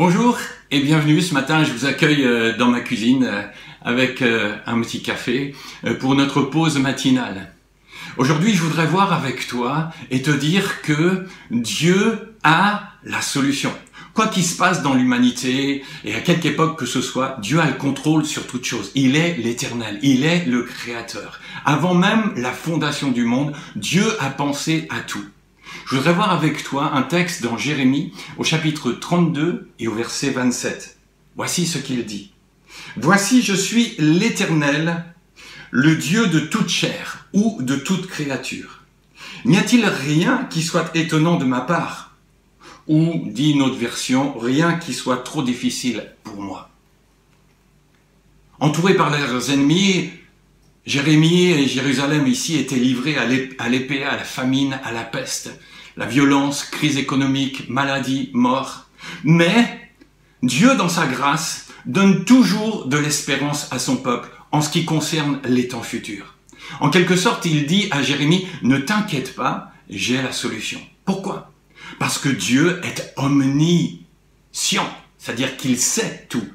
Bonjour et bienvenue. Ce matin, je vous accueille dans ma cuisine avec un petit café pour notre pause matinale. Aujourd'hui, je voudrais voir avec toi et te dire que Dieu a la solution. Quoi qu'il se passe dans l'humanité et à quelque époque que ce soit, Dieu a le contrôle sur toute chose. Il est l'Éternel, il est le Créateur. Avant même la fondation du monde, Dieu a pensé à tout. Je voudrais voir avec toi un texte dans Jérémie au chapitre 32 et au verset 27. Voici ce qu'il dit. « Voici, je suis l'Éternel, le Dieu de toute chair ou de toute créature. N'y a-t-il rien qui soit étonnant de ma part? Ou, dit une autre version, rien qui soit trop difficile pour moi. » Entourés par leurs ennemis, Jérémie et Jérusalem ici étaient livrés à l'épée, à la famine, à la peste, la violence, crise économique, maladie, mort. Mais Dieu, dans sa grâce, donne toujours de l'espérance à son peuple en ce qui concerne les temps futurs. En quelque sorte, il dit à Jérémie, « Ne t'inquiète pas, j'ai la solution. » Pourquoi? Parce que Dieu est omniscient, c'est-à-dire qu'il sait tout.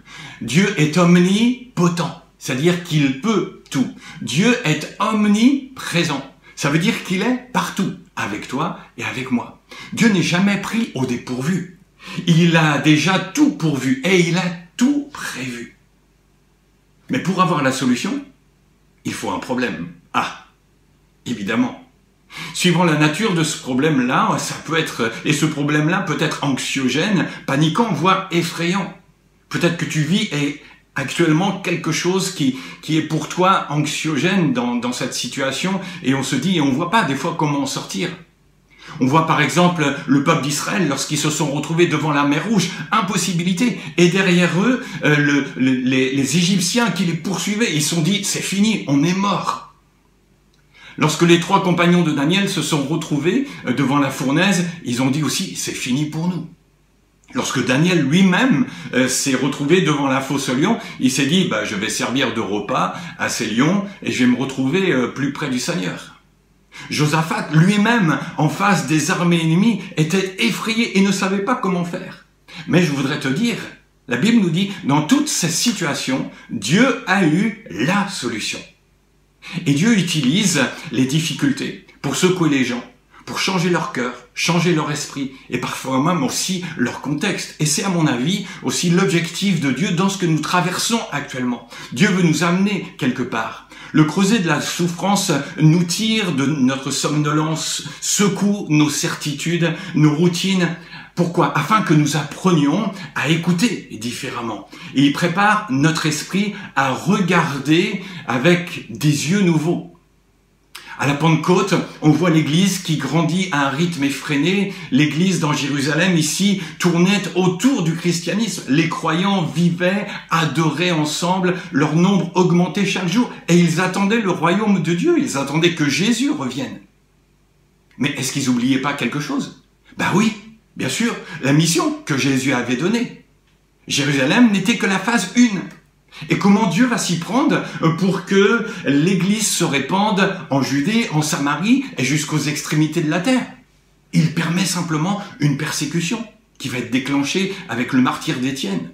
Dieu est omnipotent, c'est-à-dire qu'il peut tout. Dieu est omniprésent, ça veut dire qu'il est partout, avec toi et avec moi. Dieu n'est jamais pris au dépourvu. Il a déjà tout pourvu et il a tout prévu. Mais pour avoir la solution, il faut un problème. Ah, évidemment. Suivant la nature de ce problème-là, ça peut être, et ce problème-là peut être anxiogène, paniquant, voire effrayant. Peut-être que tu vis actuellement quelque chose qui est pour toi anxiogène dans cette situation, et on se dit, et on ne voit pas des fois comment en sortir. On voit par exemple le peuple d'Israël lorsqu'ils se sont retrouvés devant la mer Rouge, impossibilité, et derrière eux, les Égyptiens qui les poursuivaient, ils se sont dit, c'est fini, on est mort. Lorsque les 3 compagnons de Daniel se sont retrouvés devant la fournaise, ils ont dit aussi, c'est fini pour nous. Lorsque Daniel lui-même s'est retrouvé devant la fosse aux lions, il s'est dit, je vais servir de repas à ces lions et je vais me retrouver plus près du Seigneur. Josaphat lui-même, en face des armées ennemies, était effrayé et ne savait pas comment faire. Mais je voudrais te dire, la Bible nous dit, dans toutes ces situations, Dieu a eu la solution. Et Dieu utilise les difficultés pour secouer les gens, pour changer leur cœur, changer leur esprit et parfois même aussi leur contexte. Et c'est à mon avis aussi l'objectif de Dieu dans ce que nous traversons actuellement. Dieu veut nous amener quelque part. Le creuset de la souffrance nous tire de notre somnolence, secoue nos certitudes, nos routines. Pourquoi? Afin que nous apprenions à écouter différemment. Et il prépare notre esprit à regarder avec des yeux nouveaux. À la Pentecôte, on voit l'Église qui grandit à un rythme effréné. L'Église dans Jérusalem, ici, tournait autour du christianisme. Les croyants vivaient, adoraient ensemble, leur nombre augmentait chaque jour. Et ils attendaient le royaume de Dieu, ils attendaient que Jésus revienne. Mais est-ce qu'ils n'oubliaient pas quelque chose? Oui, bien sûr, la mission que Jésus avait donnée. Jérusalem n'était que la phase 1. Et comment Dieu va s'y prendre pour que l'Église se répande en Judée, en Samarie et jusqu'aux extrémités de la terre? Il permet simplement une persécution qui va être déclenchée avec le martyre d'Étienne.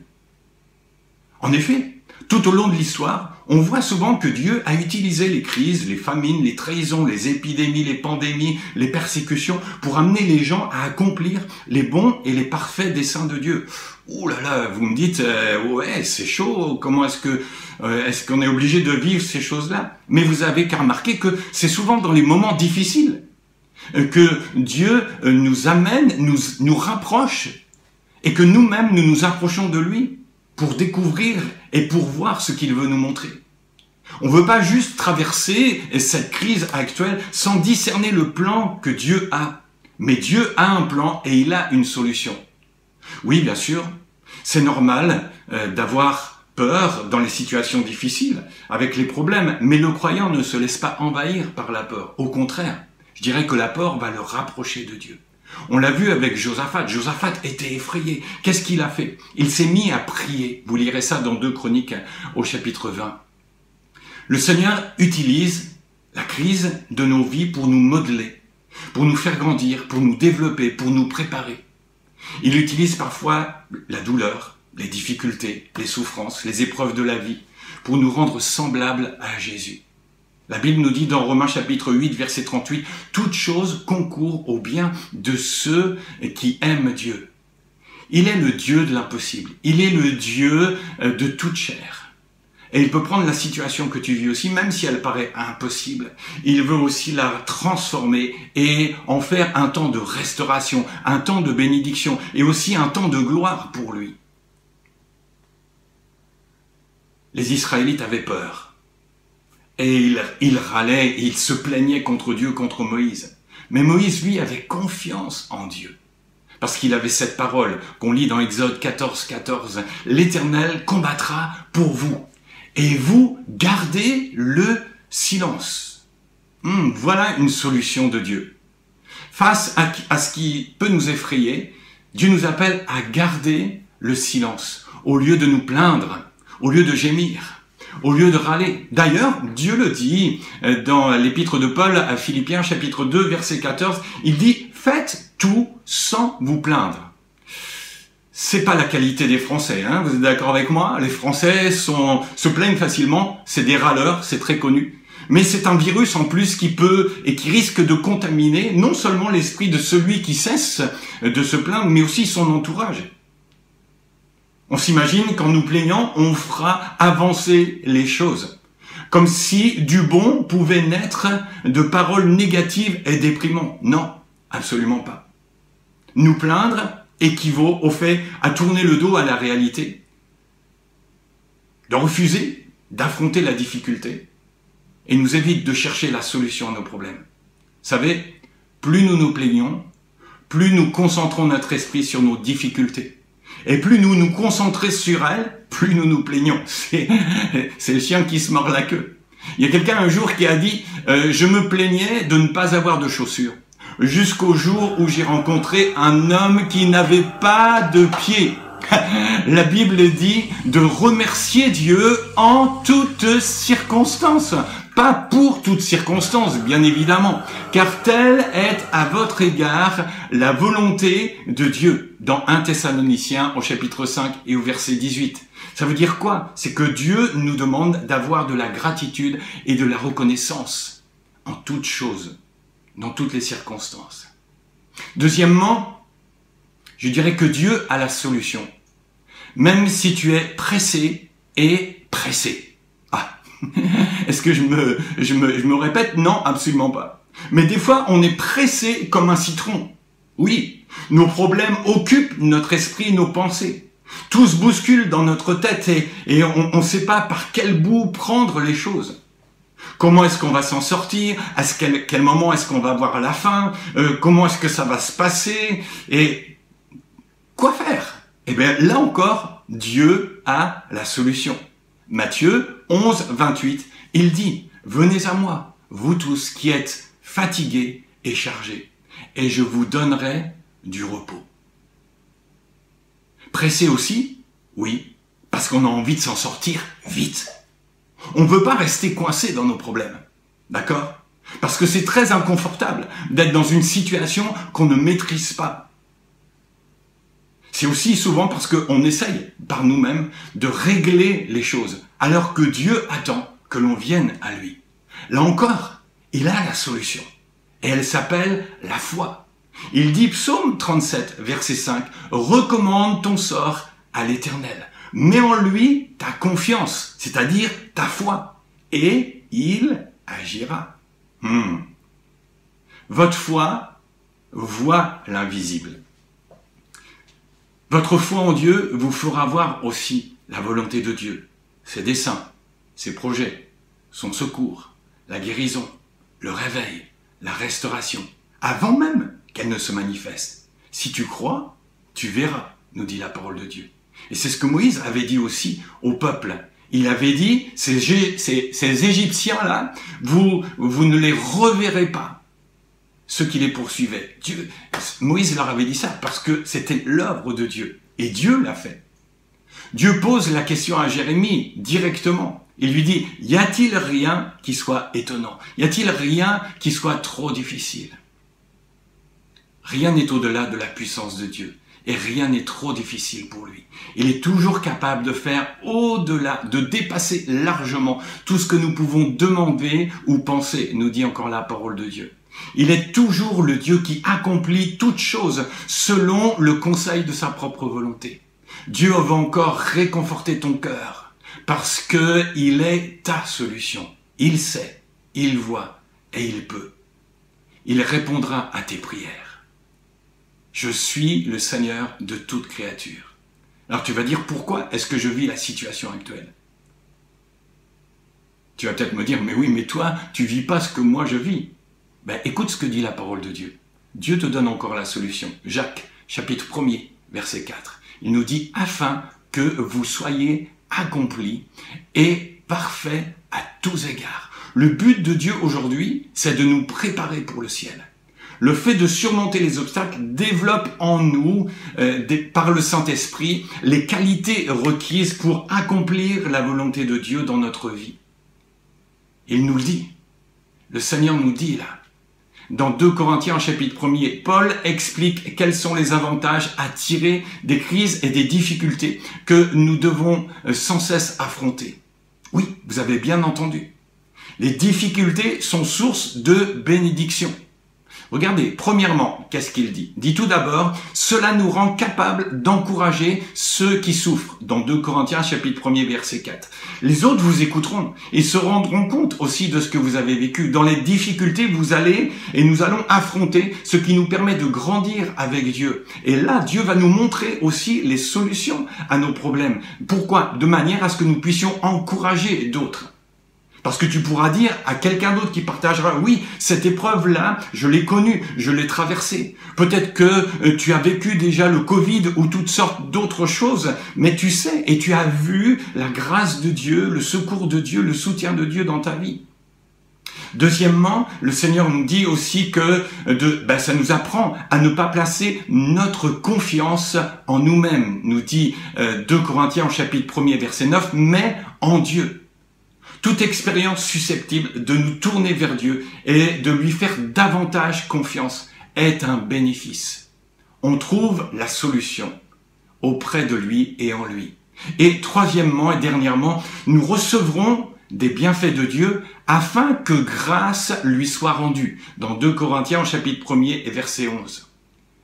En effet, tout au long de l'histoire, on voit souvent que Dieu a utilisé les crises, les famines, les trahisons, les épidémies, les pandémies, les persécutions pour amener les gens à accomplir les bons et les parfaits desseins de Dieu. Ouh là là, vous me dites, ouais, c'est chaud, comment est-ce qu'on est obligé de vivre ces choses-là? Mais vous avez qu'à remarquer que c'est souvent dans les moments difficiles que Dieu nous amène, nous rapproche, et que nous-mêmes nous nous approchons de lui pour découvrir et pour voir ce qu'il veut nous montrer. On ne veut pas juste traverser cette crise actuelle sans discerner le plan que Dieu a. Mais Dieu a un plan et il a une solution. Oui, bien sûr, c'est normal d'avoir peur dans les situations difficiles, avec les problèmes, mais le croyant ne se laisse pas envahir par la peur. Au contraire, je dirais que la peur va le rapprocher de Dieu. On l'a vu avec Josaphat. Josaphat était effrayé. Qu'est-ce qu'il a fait? Il s'est mis à prier. Vous lirez ça dans 2 Chroniques au chapitre 20. Le Seigneur utilise la crise de nos vies pour nous modeler, pour nous faire grandir, pour nous développer, pour nous préparer. Il utilise parfois la douleur, les difficultés, les souffrances, les épreuves de la vie pour nous rendre semblables à Jésus. La Bible nous dit dans Romains chapitre 8, verset 38, « Toute chose concourt au bien de ceux qui aiment Dieu. » Il est le Dieu de l'impossible. Il est le Dieu de toute chair. Et il peut prendre la situation que tu vis aussi, même si elle paraît impossible. Il veut aussi la transformer et en faire un temps de restauration, un temps de bénédiction et aussi un temps de gloire pour lui. Les Israélites avaient peur. Et il râlait, il se plaignait contre Dieu, contre Moïse. Mais Moïse, lui, avait confiance en Dieu. Parce qu'il avait cette parole qu'on lit dans Exode 14, 14. « L'Éternel combattra pour vous, et vous gardez le silence. » Voilà une solution de Dieu. Face à ce qui peut nous effrayer, Dieu nous appelle à garder le silence, au lieu de nous plaindre, au lieu de gémir. Au lieu de râler. D'ailleurs, Dieu le dit dans l'épître de Paul à Philippiens, chapitre 2, verset 14, il dit « Faites tout sans vous plaindre ». C'est pas la qualité des Français, hein, vous êtes d'accord avec moi? Les Français se plaignent facilement, c'est des râleurs, c'est très connu. Mais c'est un virus en plus qui peut et qui risque de contaminer non seulement l'esprit de celui qui cesse de se plaindre, mais aussi son entourage. On s'imagine qu'en nous plaignant, on fera avancer les choses. Comme si du bon pouvait naître de paroles négatives et déprimantes. Non, absolument pas. Nous plaindre équivaut au fait à tourner le dos à la réalité, de refuser d'affronter la difficulté et nous évite de chercher la solution à nos problèmes. Vous savez, plus nous nous plaignons, plus nous concentrons notre esprit sur nos difficultés. Et plus nous nous concentrons sur elles, plus nous nous plaignons. C'est le chien qui se mord la queue. Il y a quelqu'un un jour qui a dit « Je me plaignais de ne pas avoir de chaussures. » Jusqu'au jour où j'ai rencontré un homme qui n'avait pas de pieds. La Bible dit de remercier Dieu en toutes circonstances. Pas pour toutes circonstances, bien évidemment, car telle est à votre égard la volonté de Dieu. Dans 1 Thessaloniciens au chapitre 5 et au verset 18. Ça veut dire quoi? C'est que Dieu nous demande d'avoir de la gratitude et de la reconnaissance en toutes choses, dans toutes les circonstances. Deuxièmement, je dirais que Dieu a la solution. Même si tu es pressé et pressé. Ah, est-ce que je me répète? Non, absolument pas. Mais des fois, on est pressé comme un citron. Oui, nos problèmes occupent notre esprit, nos pensées. Tout se bouscule dans notre tête et on ne sait pas par quel bout prendre les choses. Comment est-ce qu'on va s'en sortir? À quel moment est-ce qu'on va voir la fin? Comment est-ce que ça va se passer? Et quoi faire? Eh bien, là encore, Dieu a la solution. Matthieu 11, 28, il dit « Venez à moi, vous tous qui êtes fatigués et chargés, et je vous donnerai du repos. » Pressé aussi? Oui, parce qu'on a envie de s'en sortir vite. On ne veut pas rester coincé dans nos problèmes, d'accord? Parce que c'est très inconfortable d'être dans une situation qu'on ne maîtrise pas. C'est aussi souvent parce qu'on essaye par nous-mêmes de régler les choses, alors que Dieu attend que l'on vienne à lui. Là encore, il a la solution. Et elle s'appelle la foi. Il dit, psaume 37, verset 5, « Recommande ton sort à l'Éternel. Mets en lui ta confiance, c'est-à-dire ta foi, et il agira. » Votre foi voit l'invisible. Votre foi en Dieu vous fera voir aussi la volonté de Dieu, ses desseins, ses projets, son secours, la guérison, le réveil, la restauration, avant même qu'elle ne se manifeste. Si tu crois, tu verras, nous dit la parole de Dieu. Et c'est ce que Moïse avait dit aussi au peuple. Il avait dit, ces Égyptiens-là, vous ne les reverrez pas. Ceux qui les poursuivaient. Moïse leur avait dit ça parce que c'était l'œuvre de Dieu. Et Dieu l'a fait. Dieu pose la question à Jérémie directement. Il lui dit, y a-t-il rien qui soit étonnant? Y a-t-il rien qui soit trop difficile? Rien n'est au-delà de la puissance de Dieu. et rien n'est trop difficile pour lui. Il est toujours capable de faire au-delà, de dépasser largement tout ce que nous pouvons demander ou penser, nous dit encore la parole de Dieu. Il est toujours le Dieu qui accomplit toutes choses selon le conseil de sa propre volonté. Dieu va encore réconforter ton cœur parce que il est ta solution. Il sait, il voit et il peut. Il répondra à tes prières. Je suis le Seigneur de toute créature. Alors tu vas dire, pourquoi est-ce que je vis la situation actuelle? Tu vas peut-être me dire, mais oui, mais toi, tu vis pas ce que moi je vis. Ben, écoute ce que dit la parole de Dieu. Dieu te donne encore la solution. Jacques, chapitre 1er, verset 4. Il nous dit, afin que vous soyez accomplis et parfaits à tous égards. Le but de Dieu aujourd'hui, c'est de nous préparer pour le ciel. Le fait de surmonter les obstacles développe en nous, par le Saint-Esprit, les qualités requises pour accomplir la volonté de Dieu dans notre vie. Il nous le dit. Le Seigneur nous dit là. Dans 2 Corinthiens chapitre 1er, Paul explique quels sont les avantages à tirer des crises et des difficultés que nous devons sans cesse affronter. Oui, vous avez bien entendu. Les difficultés sont source de bénédiction. Regardez, premièrement, qu'est-ce qu'il dit? Dit tout d'abord, cela nous rend capables d'encourager ceux qui souffrent. Dans 2 Corinthiens chapitre 1er verset 4. Les autres vous écouteront et se rendront compte aussi de ce que vous avez vécu. Dans les difficultés, vous allez et nous allons affronter ce qui nous permet de grandir avec Dieu. Et là, Dieu va nous montrer aussi les solutions à nos problèmes. Pourquoi? De manière à ce que nous puissions encourager d'autres. Parce que tu pourras dire à quelqu'un d'autre qui partagera, oui, cette épreuve-là, je l'ai connue, je l'ai traversée. Peut-être que tu as vécu déjà le Covid ou toutes sortes d'autres choses, mais tu sais et tu as vu la grâce de Dieu, le secours de Dieu, le soutien de Dieu dans ta vie. Deuxièmement, le Seigneur nous dit aussi que ça nous apprend à ne pas placer notre confiance en nous-mêmes, nous dit 2 Corinthiens chapitre 1er verset 9, mais en Dieu. Toute expérience susceptible de nous tourner vers Dieu et de lui faire davantage confiance est un bénéfice. On trouve la solution auprès de lui et en lui. Et troisièmement et dernièrement, nous recevrons des bienfaits de Dieu afin que grâce lui soit rendue. Dans 2 Corinthiens chapitre 1er et verset 11.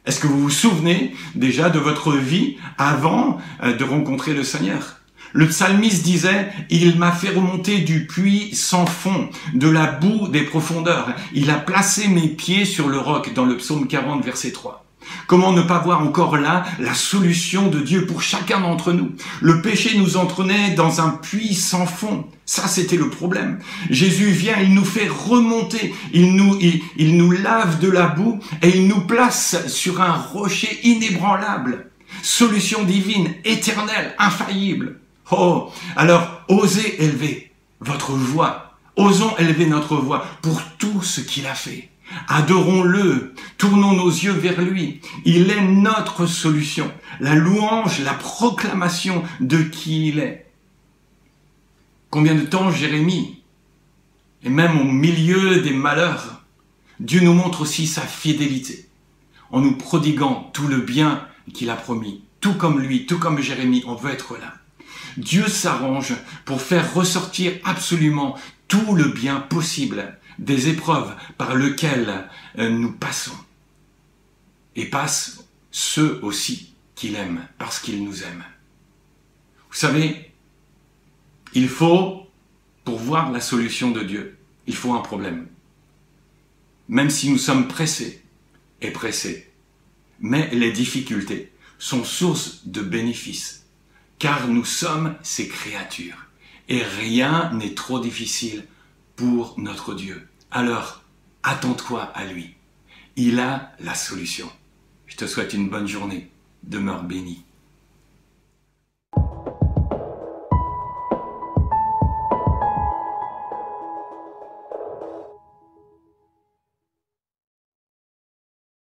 Est-ce que vous vous souvenez déjà de votre vie avant de rencontrer le Seigneur ? Le psalmiste disait, il m'a fait remonter du puits sans fond, de la boue des profondeurs. Il a placé mes pieds sur le roc, dans le psaume 40, verset 3. Comment ne pas voir encore là la solution de Dieu pour chacun d'entre nous? Le péché nous entraînait dans un puits sans fond. Ça, c'était le problème. Jésus vient, il nous fait remonter, il nous lave de la boue et il nous place sur un rocher inébranlable. Solution divine, éternelle, infaillible. Oh, alors osez élever votre voix, osons élever notre voix pour tout ce qu'il a fait. Adorons-le, tournons nos yeux vers lui. Il est notre solution, la louange, la proclamation de qui il est. Combien de temps Jérémie, et même au milieu des malheurs, Dieu nous montre aussi sa fidélité, en nous prodiguant tout le bien qu'il a promis. Tout comme lui, tout comme Jérémie, on veut être là. Dieu s'arrange pour faire ressortir absolument tout le bien possible des épreuves par lesquelles nous passons. Et passe ceux aussi qu'il aime, parce qu'il nous aime. Vous savez, il faut, pour voir la solution de Dieu, il faut un problème. Même si nous sommes pressés et pressés. Mais les difficultés sont source de bénéfices. Car nous sommes ses créatures. Et rien n'est trop difficile pour notre Dieu. Alors, attends-toi à lui. Il a la solution. Je te souhaite une bonne journée. Demeure béni.